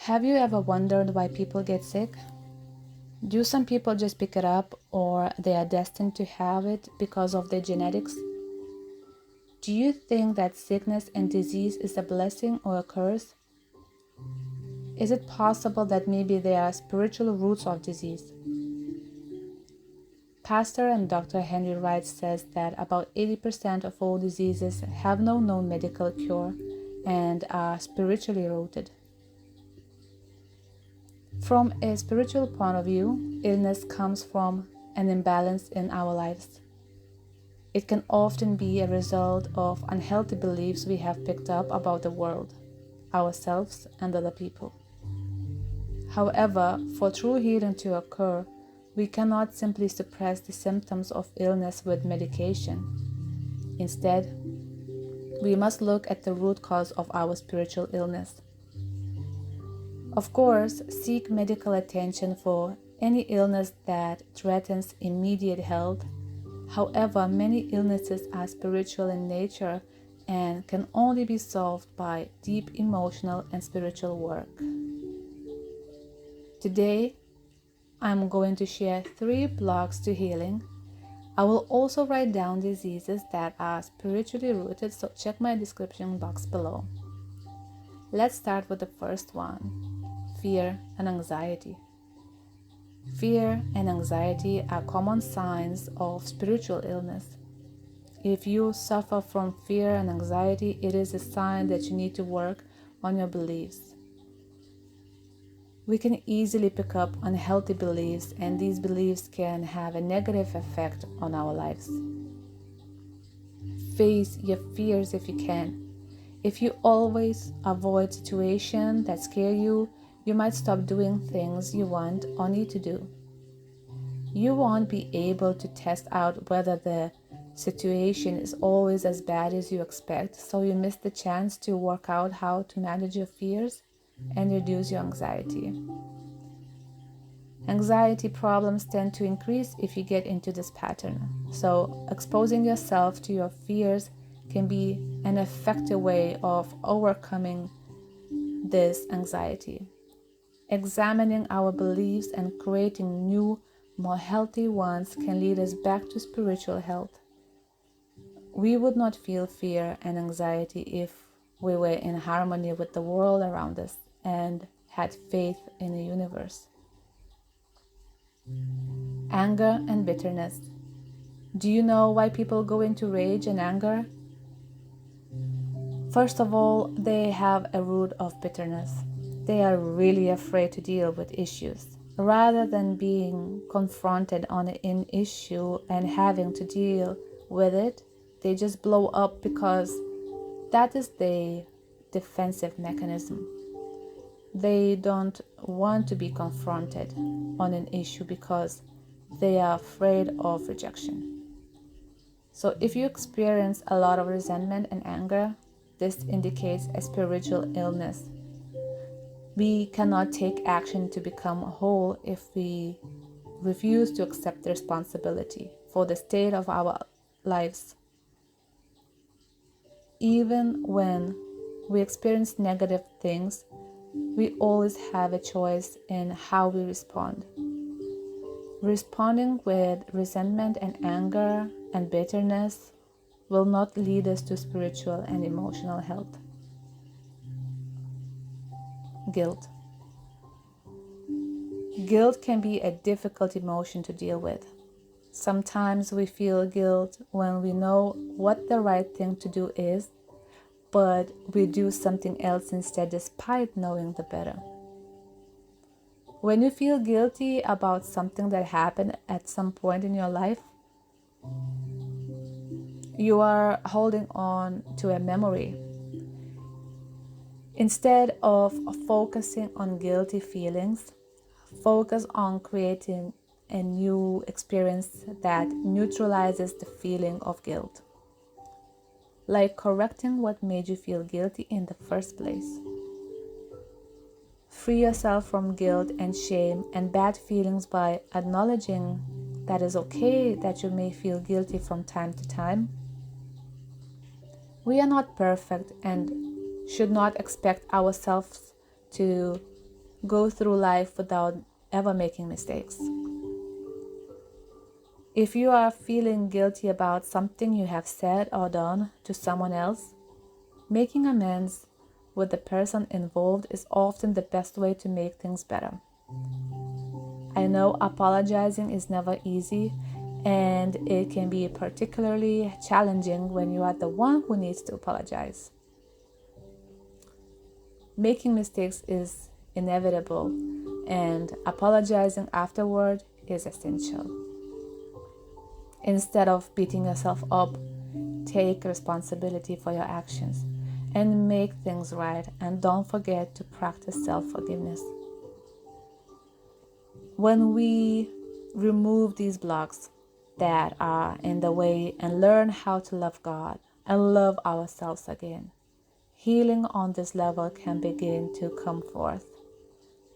Have you ever wondered why people get sick? Do some people just pick it up, or they are destined to have it because of their genetics? Do you think that sickness and disease is a blessing or a curse? Is it possible that maybe there are spiritual roots of disease? Pastor and Dr. Henry Wright says that about 80% of all diseases have no known medical cure and are spiritually rooted. From a spiritual point of view, illness comes from an imbalance in our lives. It can often be a result of unhealthy beliefs we have picked up about the world, ourselves, and other people. However, for true healing to occur, we cannot simply suppress the symptoms of illness with medication. Instead, we must look at the root cause of our spiritual illness. Of course, seek medical attention for any illness that threatens immediate health. However, many illnesses are spiritual in nature and can only be solved by deep emotional and spiritual work. Today, I'm going to share 3 blocks to healing. I will also write down diseases that are spiritually rooted, so check my description box below. Let's start with the first one, fear and anxiety. Fear and anxiety are common signs of spiritual illness. If you suffer from fear and anxiety, it is a sign that you need to work on your beliefs. We can easily pick up unhealthy beliefs, and these beliefs can have a negative effect on our lives. Face your fears if you can. If you always avoid situations that scare you, you might stop doing things you want or need to do. You won't be able to test out whether the situation is always as bad as you expect, so you miss the chance to work out how to manage your fears and reduce your anxiety. Anxiety problems tend to increase if you get into this pattern, so exposing yourself to your fears can be an effective way of overcoming this anxiety. Examining our beliefs and creating new, more healthy ones can lead us back to spiritual health. We would not feel fear and anxiety if we were in harmony with the world around us and had faith in the universe. Anger and bitterness. Do you know why people go into rage and anger? First of all, they have a root of bitterness. They are really afraid to deal with issues. Rather than being confronted on an issue and having to deal with it, they just blow up because that is the defensive mechanism. They don't want to be confronted on an issue because they are afraid of rejection. So if you experience a lot of resentment and anger, this indicates a spiritual illness. We cannot take action to become whole if we refuse to accept the responsibility for the state of our lives. Even when we experience negative things, we always have a choice in how we respond. Responding with resentment and anger and bitterness will not lead us to spiritual and emotional health. Guilt. Guilt can be a difficult emotion to deal with. Sometimes we feel guilt when we know what the right thing to do is, but we do something else instead despite knowing the better. When you feel guilty about something that happened at some point in your life, you are holding on to a memory. Instead of focusing on guilty feelings, focus on creating a new experience that neutralizes the feeling of guilt, like correcting what made you feel guilty in the first place. Free yourself from guilt and shame and bad feelings by acknowledging that it's okay that you may feel guilty from time to time. We are not perfect and should not expect ourselves to go through life without ever making mistakes. If you are feeling guilty about something you have said or done to someone else, making amends with the person involved is often the best way to make things better. I know apologizing is never easy, and it can be particularly challenging when you are the one who needs to apologize. Making mistakes is inevitable, and apologizing afterward is essential. Instead of beating yourself up, take responsibility for your actions and make things right, and don't forget to practice self-forgiveness. When we remove these blocks that are in the way and learn how to love God and love ourselves again, healing on this level can begin to come forth.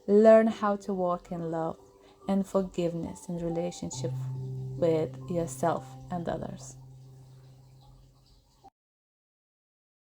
Learn how to walk in love and forgiveness in relationship with yourself and others.